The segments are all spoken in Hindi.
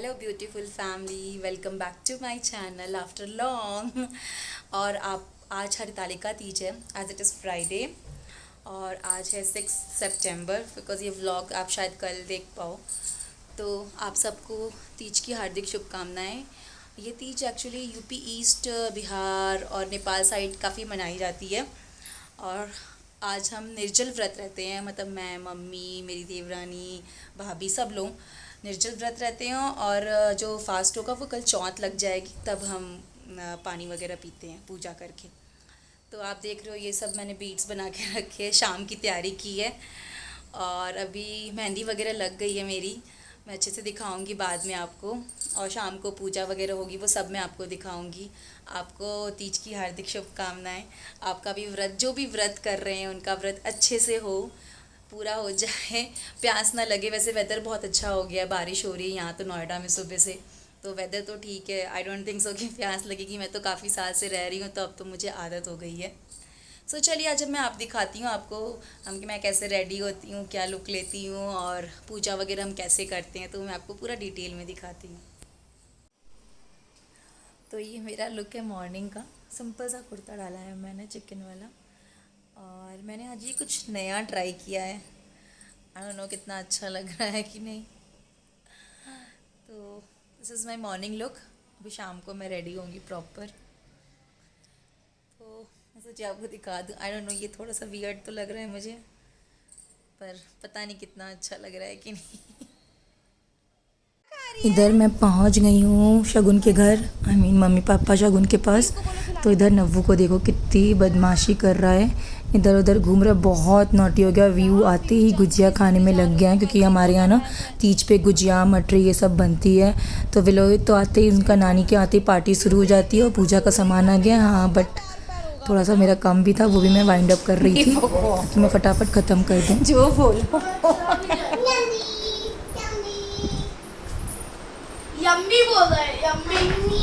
Hello beautiful family, welcome back to my channel after long. और आप आज हरतालिका तीज है, एज इट इज़ फ्राइडे। और आज है 6 सितंबर, बिकॉज ये व्लॉग आप शायद कल देख पाओ। तो आप सबको तीज की हार्दिक शुभकामनाएं। ये Teej actually UP east, Bihar और नेपाल साइड काफ़ी मनाई जाती है। और आज हम निर्जल व्रत रहते हैं, मतलब मैं, मम्मी, मेरी देवरानी, भाभी, सब लोग निर्जल व्रत रहते हैं। और जो फास्ट होगा वो कल चौथ लग जाएगी, तब हम पानी वगैरह पीते हैं पूजा करके। तो आप देख रहे हो ये सब मैंने बीट्स बना के रखे हैं, शाम की तैयारी की है। और अभी मेहंदी वगैरह लग गई है मेरी, मैं अच्छे से दिखाऊंगी बाद में आपको। और शाम को पूजा वगैरह होगी, वो सब मैं आपको दिखाऊंगी। आपको तीज की हार्दिक शुभकामनाएं। आपका भी व्रत, जो भी व्रत कर रहे हैं उनका व्रत अच्छे से हो, पूरा हो जाए, प्यास ना लगे। वैसे वेदर बहुत अच्छा हो गया है, बारिश हो रही है यहाँ तो नोएडा में सुबह से, तो वेदर तो ठीक है। आई डोंट थिंक सो कि प्यास लगेगी। मैं तो काफ़ी साल से रह रही हूँ, तो अब तो मुझे आदत हो गई है। सो चलिए आज मैं आप दिखाती हूँ आपको हम कि मैं कैसे रेडी होती हूँ, क्या लुक लेती हूँ और पूजा वगैरह हम कैसे करते हैं, तो मैं आपको पूरा डिटेल में दिखाती हूँ। तो ये मेरा लुक है मॉर्निंग का। सिंपल सा कुर्ता डाला है मैंने, चिकन वाला। और मैंने आज ये कुछ नया ट्राई किया है, आई डोंट नो कितना अच्छा लग रहा है कि नहीं। तो this is my morning look. अभी शाम को मैं रेडी होंगी प्रॉपर, तो मैं सोची आपको दिखा दूँ। आई डोंट नो, ये थोड़ा सा वियर्ड तो लग रहा है मुझे, पर पता नहीं कितना अच्छा लग रहा है कि नहीं। इधर मैं पहुंच गई हूँ शगुन के घर, आई मीन मम्मी पापा शगुन के पास। तो इधर नव्वू को देखो कितनी बदमाशी कर रहा है, इधर उधर घूम रहा है, बहुत नॉटी हो गया। व्यू आते ही गुजिया खाने में लग गया है, क्योंकि हमारे यहाँ ना तीज पे गुजिया मटरी ये सब बनती है। तो विलोहित तो आते ही, उनका नानी के आते ही पार्टी शुरू हो जाती है और पूजा का सामान आ गया। हाँ, बट थोड़ा सा मेरा काम भी था, वो भी मैं वाइंड अप कर रही थी ताकि मैं फटाफट ख़त्म कर दूँ। जो बोलो यम्मी बोल रहा है, यम्मी।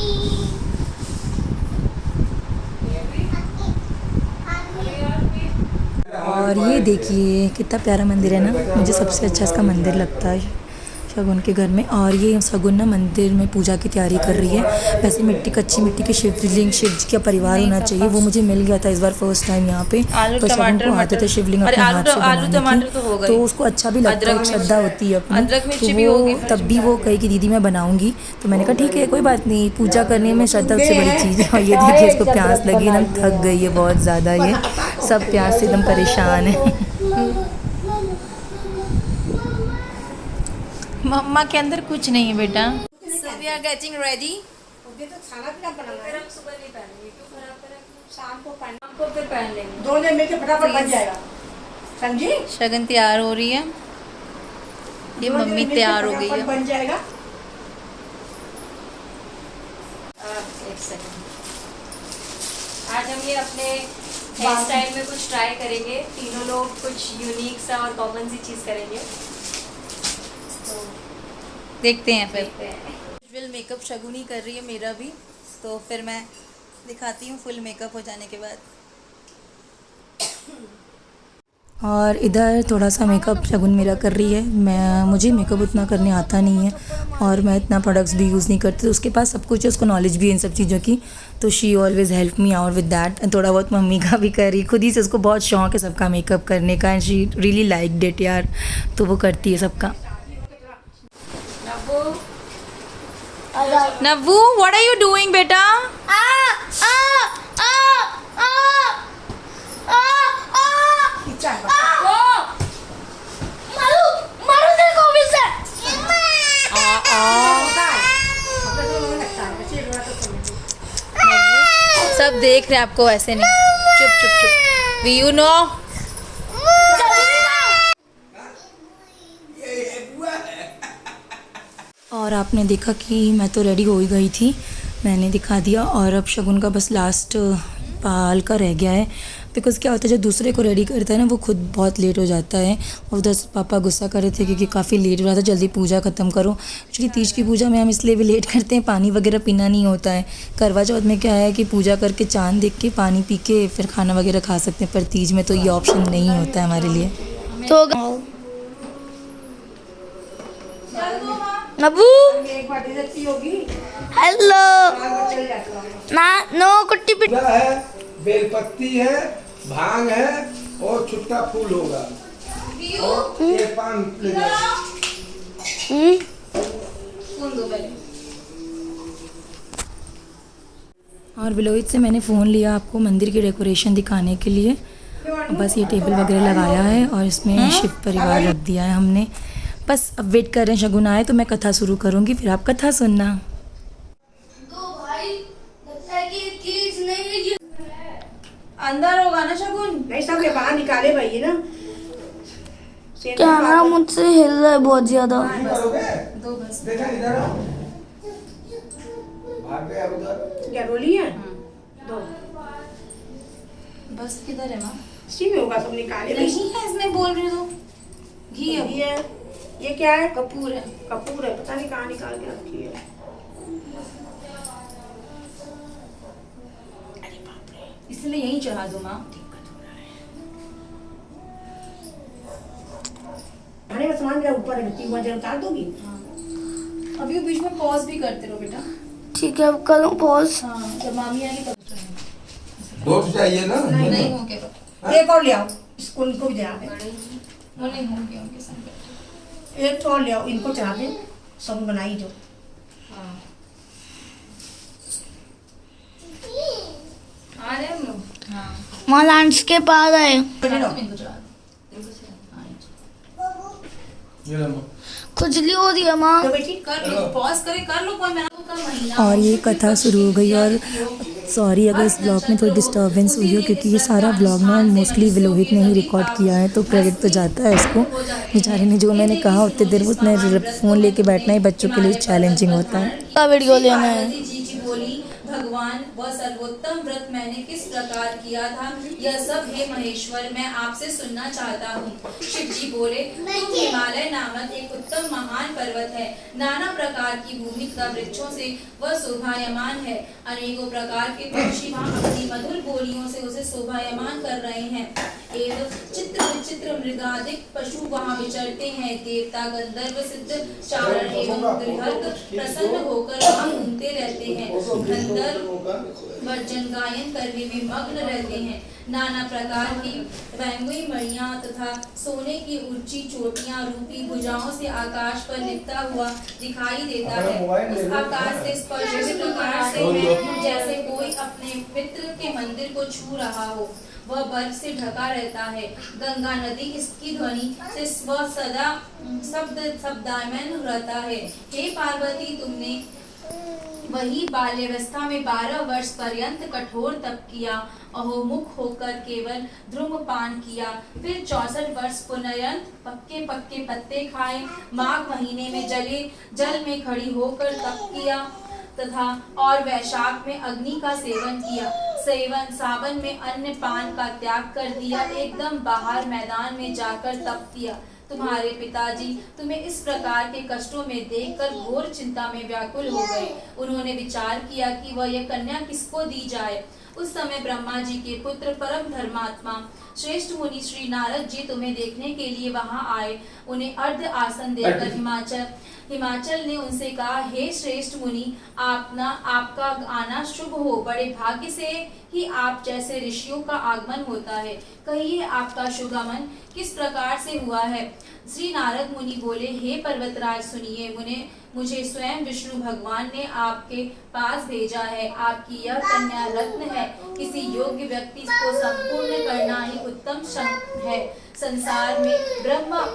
और ये देखिए कितना प्यारा मंदिर है ना, मुझे सबसे अच्छा इसका मंदिर लगता है शगुन के घर में। और ये शगुन ना मंदिर में पूजा की तैयारी कर रही है। वैसे मिट्टी, कच्ची मिट्टी के शिवलिंग, शिव जी का परिवार होना चाहिए, वो मुझे मिल गया था इस बार फर्स्ट टाइम यहाँ पे। तो शगुन को आते थे शिवलिंग अपने हाथ से बनाने की, तो उसको अच्छा भी लगता है, श्रद्धा होती है अपनी। तो वो तब भी वो कही कि दीदी मैं बनाऊंगी, तो मैंने कहा ठीक है कोई बात नहीं, पूजा करने में श्रद्धा सबसे बड़ी चीज़ है। और ये देखिए इसको प्यास लगी, एकदम थक गई है बहुत ज़्यादा, ये सब प्यास से एकदम परेशान है। मम्मा के अंदर कुछ नहीं है बेटा। So we are getting ready. मुझे तो खाना पीना बनाना है। हम सुबह नहीं पहनेंगे, क्यों खराब करें? शाम को पहन, शाम को फिर पहन लेंगे। दोनों मिलके फटाफट बन जाएगा, समझी? शगन तैयार हो रही है, ये मम्मी तैयार हो गई है। बन जाएगा। एक सेकंड, आज हम ये अपने हेयर स्टाइल में कुछ ट्राई करेंगे। तीनों लोग कुछ यूनिक सा और कॉमन सी चीज़ करेंगे, तो देखते हैं फिर। विजुअल मेकअप शगुन ही कर रही है मेरा भी, तो फिर मैं दिखाती हूँ फुल मेकअप हो जाने के बाद। और इधर थोड़ा सा मेकअप शगुन मेरा कर रही है। मुझे मेकअप उतना करने आता नहीं है, और मैं इतना प्रोडक्ट्स भी यूज़ नहीं करती, तो उसके पास सब कुछ है, उसको नॉलेज भी है इन सब चीज़ों की। तो she always help me out with that. थोड़ा बहुत मम्मी का भी कर रही, खुद ही से उसको बहुत शौक है सबका मेकअप करने का, and she really like it यार, तो वो करती है सबका। नव्वू, व्हाट आर यू डूइंग बेटा? सब देख रहे हैं आपको, ऐसे नहीं, चुप चुप चुप, वी यू नो। और आपने देखा कि मैं तो रेडी हो ही गई थी, मैंने दिखा दिया। और अब शगुन का बस लास्ट पाल का रह गया है, बिकॉज़ क्या होता है जब दूसरे को रेडी करता है ना, वो खुद बहुत लेट हो जाता है। और उधर पापा गुस्सा कर रहे थे क्योंकि काफ़ी लेट हो रहा था, जल्दी पूजा ख़त्म करो। एक्चुअली तीज की पूजा में हम इसलिए भी लेट करते हैं, पानी वगैरह पीना नहीं होता है। करवा चौथ में क्या है कि पूजा करके चाँद देख के पानी पी के फिर खाना वगैरह खा सकते हैं, पर तीज में तो ये ऑप्शन नहीं होता है हमारे लिए। तो नबू एक बाटी रखती होगी हेलो चल जाता ना नो कुट्टी पिट पूजा है, बेलपत्ती है, भांग है और छुट्टा फूल होगा और ये पान ले जाओ। फोन दो पहले। और बिलोहित से मैंने फ़ोन लिया आपको मंदिर की डेकोरेशन दिखाने के लिए। बस ये टेबल वगैरह लगाया है और इसमें शिव परिवार रख दिया है हमने। बस अब वेट कर रहे हैं शगुन आए तो मैं कथा शुरू करूँगी, फिर आप कथा सुनना। अंदर होगा ना शगुन? नहीं सब ये बाहर निकाले भाई ना कैमरा मुझसे हिल रहा है बहुत ज्यादा। करोगे? दो बस। देखा इधर आओ। भाग गया उधर। क्या रोली है दो बस किधर है माँ? इसी में होगा सब निकाले भाई नहीं है इसमें, बोल रही हो घी है। ये ये क्या है कपूर है। कपूर है, पता नहीं कहाँ निकाल के रखी है। इसलिए यहीं चढ़ा दो माँ। खाने का सामान मेरा ऊपर है, मिट्टी हुआ जरा उतार दोगी। अभी वो बीच में पॉज भी करते रहो बेटा। ठीक है अब करूँ पॉज। हाँ जब मामी आएगी तब चढ़ाना। दो तो चाहिए ना? नहीं हो गया एक और ले आओ, इसको इनको भी दे वो नहीं हो गया उनके संग। एक और ले आओ, इनको चढ़ा दे सब बनाई जो। हाँ आ रहे हम लोग। हाँ वहाँ लैंडस्केप आ रहा है। इनको चढ़ा दो। ये लो माँ। खुजली हो रही है माँ। तो बेटी कर लो, पॉज करे कर लो, कोई मेरा का महीना। और ये कथा शुरू हो गई। और सॉरी अगर इस ब्लॉग में थोड़ी डिस्टर्बेंस हुई हो, क्योंकि ये सारा ब्लॉग ना मोस्टली विलोहित ने ही रिकॉर्ड किया है, तो क्रेडिट तो जाता है इसको। बेचारे ने जो मैंने कहा उतने देर उतना फ़ोन लेके बैठना ही बच्चों के लिए चैलेंजिंग होता है। का वीडियो लेना है। पार्वती जी की बोली, भगवान वह सर्वोत्तम व्रत मैंने किस प्रकार किया था, यह सब हे महेश्वर मैं आपसे सुनना चाहता हूँ। शिव जी बोले, तुम हिमालय नामक एक उत्तम महान पर्वत है। नाना प्रकार की भूमि तथा वृक्षों से वह शोभायमान है। अनेकों प्रकार के पक्षी वहाँ अपनी मधुर बोलियों से उसे शोभायमान कर रहे हैं। एवं चित्र विचित्र मृगादिक पशु वहाँ विचरते हैं। देवता गंधर्व सिद्ध चारण एवं गृहस्थ प्रसन्न होकर वहाँ घूमते रहते हैं। गंधर्व वर्जन गायन करने में मग्न रहते हैं। नाना प्रकार की वैंगुई मणियां तथा सोने की ऊंची चोटियां रूपी भुजाओं से आकाश पर लिपटा हुआ दिखाई देता है। उस आकाश से स्पर्श इस प्रकार से है जैसे कोई अपने मित्र के मंदिर को छू रहा हो। वह बर्फ से ढका रहता है। गंगा नदी इसकी ध्वनि से वह सदा शब्दायमान रहता है। हे पार्वती, तुमने वही बाल्यावस्था में 12 वर्ष पर्यंत कठोर तप किया, अहोमुख होकर केवल धूम्रपान किया। फिर 64 वर्ष पुनर्यंत पक्के पक्के पत्ते खाए। माघ महीने में जल में खड़ी होकर तप किया तथा और वैशाख में अग्नि का सेवन किया। सावन में अन्न पान का त्याग कर दिया। एकदम बाहर मैदान में जाकर तप किया। तुम्हारे पिताजी तुम्हें इस प्रकार के कष्टों में देखकर घोर चिंता में व्याकुल हो गए। उन्होंने विचार किया कि वह यह कन्या किसको दी जाए। उस समय ब्रह्मा जी के पुत्र परम धर्मात्मा श्रेष्ठ मुनि श्री नारद जी तुम्हें देखने के लिए वहां आए। उन्हें अर्ध आसन देकर हिमाचल ने उनसे कहा, हे श्रेष्ठ मुनि, आपका आना शुभ हो। बड़े भाग्य से ही आप जैसे ऋषियों का आगमन होता है। कहिए आपका शुभागमन किस प्रकार से हुआ है। श्री नारद मुनि बोले, हे पर्वतराज सुनिए, मुझे स्वयं विष्णु भगवान ने आपके पास भेजा है। आपकी यह कन्या रत्न है। किसी योग्य व्यक्ति को संपूर्ण करना ही उत्तम है। संसार में ब्रह्मा,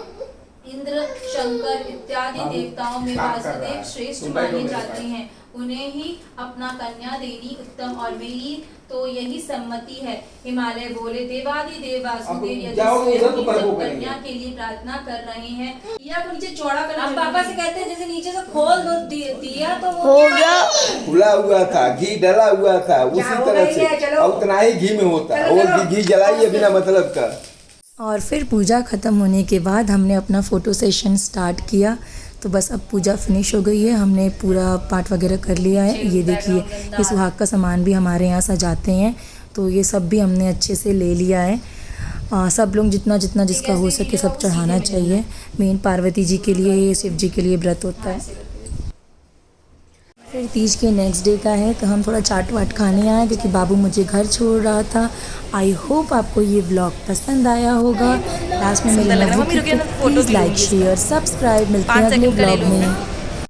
इंद्र, शंकर इत्यादि देवताओं में वासुदेव श्रेष्ठ माने जाते हैं। उन्हें ही अपना कन्या देनी उत्तम और मेरी तो यही सम्मति है। हिमालय बोले, देवादिदेव वासुदेव यदि स्वयं कन्या के लिए प्रार्थना कर रहे हैं या नीचे चौड़ा कर, हम पापा से कहते हैं जैसे नीचे से खोल दो दिया तो हो गया। खुला हुआ था, घी डला हुआ था, उसी तरह से और उतना ही घी में होता है। और घी जलाइए बिना मतलब का। और फिर पूजा ख़त्म होने के बाद हमने अपना फ़ोटो सेशन स्टार्ट किया। तो बस अब पूजा फिनिश हो गई है, हमने पूरा पाठ वगैरह कर लिया है। ये देखिए, ये सुहाग का सामान भी हमारे यहाँ सजाते हैं, तो ये सब भी हमने अच्छे से ले लिया है। सब लोग जितना जिसका हो सके सब चढ़ाना चाहिए। मेन पार्वती जी के लिए, शिव जी के लिए व्रत होता है। फिर तीज के नेक्स्ट डे का है तो हम थोड़ा चाट वाट खाने आए क्योंकि बाबू मुझे घर छोड़ रहा था। आई होप आपको ये व्लॉग पसंद आया होगा। लास्ट में मेरे सुंदर लग रहा है। नव्वू मम्मी रुकिए ना, फोटो प्लीज़ भी लाइक लूंगी शेयर सब्सक्राइब। मिलते हैं 5 अगले सेकंड का ले व्लॉग लूँ मैं। में।